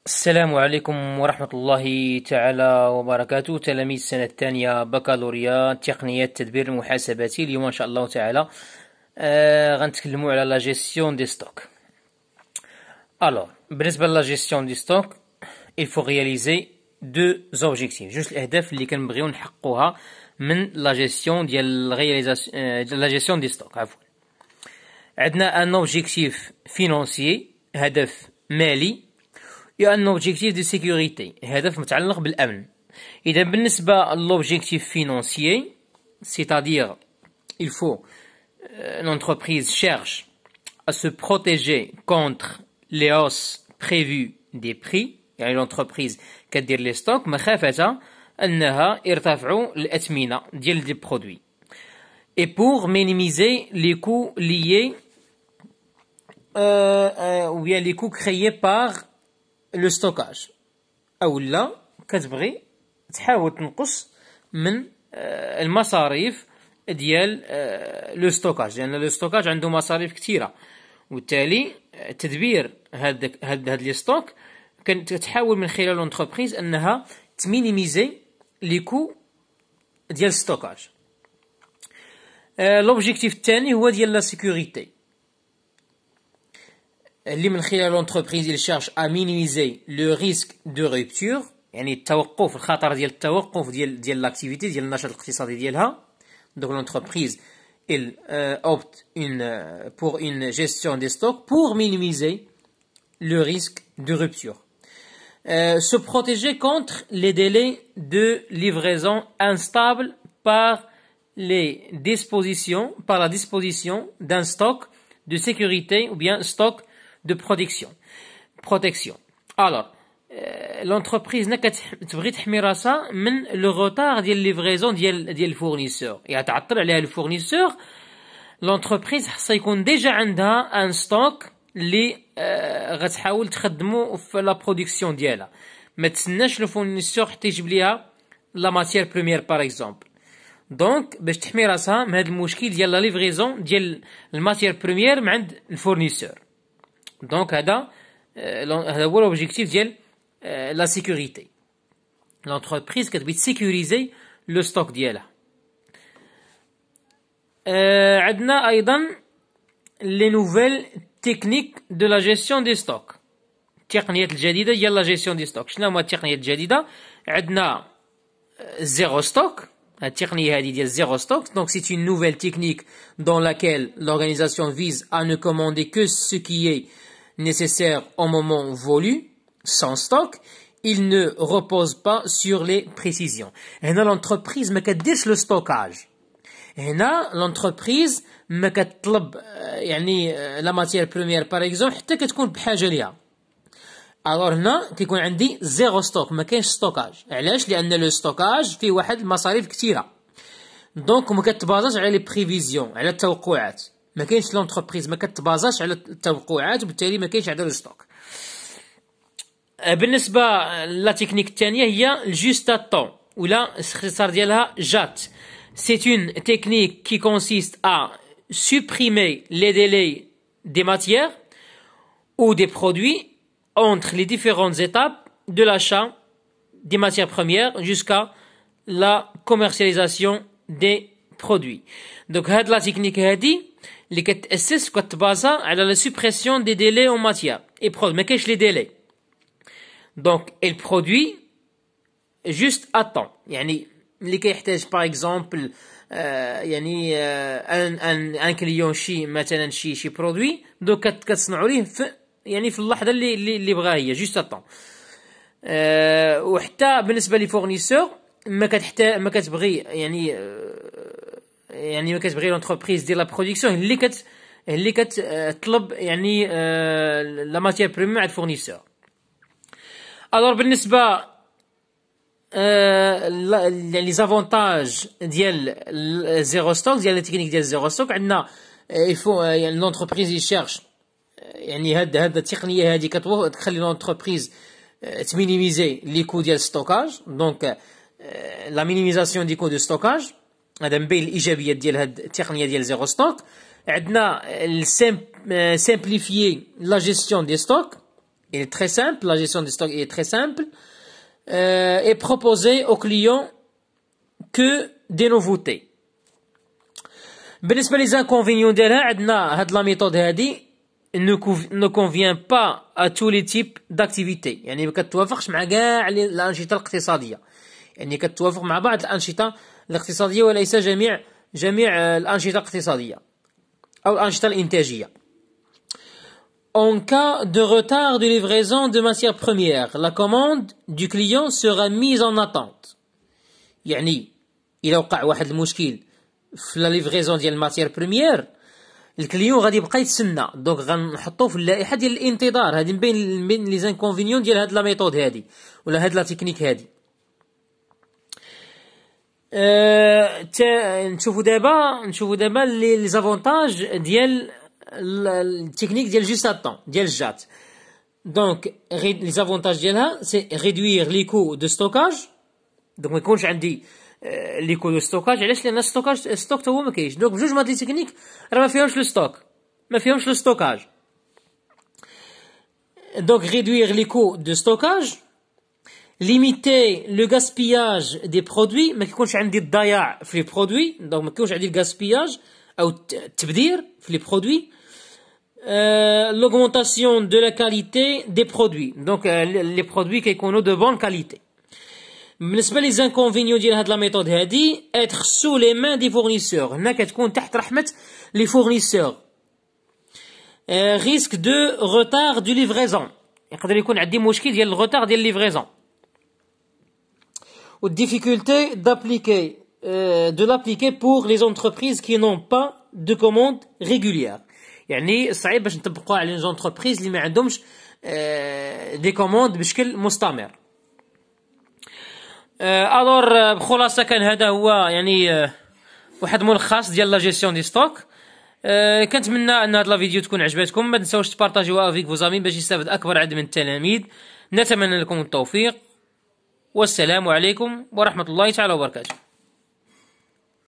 السلام عليكم ورحمة الله تعالى وبركاته. تلاميذ السنة الثانية بكالوريا تقنية التدبير المحاسباتي. اليوم إن شاء الله تعالى غنتكلموا على لا جيستيون دي ستوك. Alors, بالنسبة لا جيستيون دي ستوك il faut réaliser deux objectifs، جوج الأهداف اللي كنبغيو نحققوها من لا جيستيون ديال لا جيستيون دي ستوك. عفوا، عندنا ان اوبجيكتيف فينانسيي، هدف مالي، et un objectif de sécurité، هدف متعلق بالأمن. إذا بالنسبة للobjectif financier، c'est-à-dire il faut l'entreprise cherche à se protéger contre les hausses prévues des prix، يعني l'entreprise كدير لي ستوك مخافة أنها يرتفعوا الأثمنة ديال دي برودوي، et pour minimiser les coûts liés ou bien les coûts créés par لو ستوكاج، او لا كتبغي تحاول تنقص من المصاريف ديال لو ستوكاج، لان لو ستوكاج عنده مصاريف كثيره، وبالتالي تدبير هاد لي ستوك كتحاول من خلال لونتربريز انها تمينيميزي لي كو ديال ستوكاج. لوبجيكتيف الثاني هو ديال لا سيكوريتي، اللي من خلال لونتربريز il cherche à minimiser le risque de rupture، يعني التوقف، الخطر ديال التوقف ديال لاكتيفيتي ديال النشاط الاقتصادي ديالها. دونك لونتربريز il opte pour une gestion des stocks pour minimiser le risque de rupture. Se protéger contre les délais de livraison instables par la disposition d'un stock de sécurité ou bien stock de protection. Alors, l'entreprise تبغي تحمي راسها من لو روتار ديال ليفريزون ديال الفورنيسور، يعني تعطل عليها الفورنيسور. لونتربريز خصها يكون ديجا عندها ان ستوك اللي غتحاول تخدمو في لا برودكسيون ديالها، ما تسناش لو فورنيسور حتى يجيب ليها لا ماتيير بريمير باغ اكزومبل. دونك باش تحمي راسها من هذا المشكل ديال لا ليفريزون ديال الماتيير بريمير من عند الفورنيسور. دونك هذا هو لوبجيكتيف ديال لا سيكوريتي. لونتربريز كتبغي تسيكوريزي لو ستوك ديالها. عندنا ايضا لي نوفيل تكنيك دو لا جيستيون دي ستوك، التقنيات الجديده ديال لا جيستيون دي ستوك. شنو هما التقنيات الجديده؟ عندنا زيرو ستوك، التقنيه هذه ديال زيرو ستوك. دونك سي une nouvelle technique dans laquelle l'organisation vise à ne commander que ce qui est nécessaire au moment voulu, sans stock. Il ne repose pas sur les précisions. هنا l'entreprise ما كديرش لو ستوكاج، هنا l'entreprise ما كتطلب يعني لا ماتيير بريمير باغ اكزومبل حتى كتكون بحاجه ليها. الوغ هنا كيكون عندي زيرو ستوك، ما كاينش ستوكاج. علاش؟ لان لو ستوكاج فيه واحد المصاريف كثيره، دونك ما كتبازاش على لي بريفيزيون، على التوقعات. ما كاينش لونتربريز ما كتبازاش على التوقعات، وبالتالي ما كاينش عندها لو ستوك. بالنسبه لا تكنيك الثانيه هي الجوستاتون، ولا الاختصار ديالها جات. C'est une technique qui consiste à supprimer les délais des matières ou des produits entre les différentes étapes de l'achat des matières premières jusqu'à la commercialisation des produits. Donc هاد لا تكنيك هادي اللي كتأسس كتبازا على la suppression des délais en matière et produits. ما كاينش لي ديلي، دونك البرودوي juste à temps، يعني اللي كيحتاج باغ اكزومبل يعني ان كليون شي مثلا شي برودوي، دوك كتصنعوا ليه يعني في اللحظه اللي بغاها هي جوست طون. وحتى بالنسبه لي فورنيسور ما كتبغي يعني ما كتبغي لونتربريز ديال لا برودكسيون اللي كتطلب يعني لا ماتيير بريمير مع الفورنيسور. الوغ بالنسبه لي زافونتاج ديال زيرو ستوك، ديال التكنيك ديال زيرو ستوك، عندنا يفو يعني لونتربريز يشيرش يعني هاد التقنيه هذه كتخلي لونتربريز تمينيميزي لي كو ديال ستوكاج. دونك لا مينيميزاسيون دي كو دو ستوكاج، هذا من بين الايجابيات ديال هاد التقنيه ديال زيرو ستوك. عندنا simplifier la gestion des stocks. il est très simple, la gestion du stock est très simple, et proposer aux clients que des nouveautés. بالنسبة les inconvénients ديالها عندنا هاد la méthode هادي ne convient pas à tous les types d'activités. يعني ما كتوافقش مع كاع الأنشطة الاقتصادية. يعني كتوافق مع بعض الأنشطة الاقتصادية وليس جميع الأنشطة الاقتصادية أو الأنشطة الإنتاجية. En cas de retard de livraison de matières premières, la commande du client sera mise en attente. يعني إلا وقع واحد المشكل في لا ليفريزون ديال الماتير بريمير، الكليون غادي يبقى يتسنى. دونك غنحطوه في اللائحه ديال الانتظار. هذه من بين لي زانكونفينيون ديال هاد لا ميثود هادي ولا هاد لا تكنيك هادي. نشوفوا دابا لي زافونتاج ديال التكنيك ديال جوست اتون ديال الجات. دونك لي زافونتاج ديالها سي ريدوير لي كو دو ستوكاج. دونك ما يكونش عندي لي كو دو ستوكاج. علاش؟ لان ستوك تا هو ما كاينش. دونك بجوج من هاد لي تكنيك راه ما فيهمش لو ستوك، ما فيهمش لو ستوكاج. دونك ريدوير لي كو دو ستوكاج، ليميتي لو غاسبياج دي برودوي. ما كيكونش عندي الضياع في لي برودوي. دونك ما كيكونش عندي الغاسبياج او التبذير في لي برودوي. l'augmentation de la qualité des produits. Donc les produits كيكونوا de bonne qualité. بالنسبه لي زانكونفينيون ديال هاد لا ميثود هادي، être sous les mains des fournisseurs. هنا كتكون تحت رحمه لي فورنيسور. risque de retard du livraison. يقدر يكون عندي مشكل ديال الغوتار ديال ليفريزون. و difficulté d'appliquer de l'appliquer pour les entreprises qui n'ont pas de commande régulière. يعني صعيب باش نطبقوها على لي زونتربريز اللي ما عندهمش دي كوموند بشكل مستمر. الور بخلاصه كان هذا هو يعني واحد ملخص ديال لا جيستيون دي ستوك. كنتمنى ان هاد لا فيديو تكون عجبتكم. ما تنساوش تبارطاجيوها افيك فوزامين باش يستافد اكبر عدد من التلاميذ. نتمنى لكم التوفيق والسلام عليكم ورحمه الله تعالى وبركاته.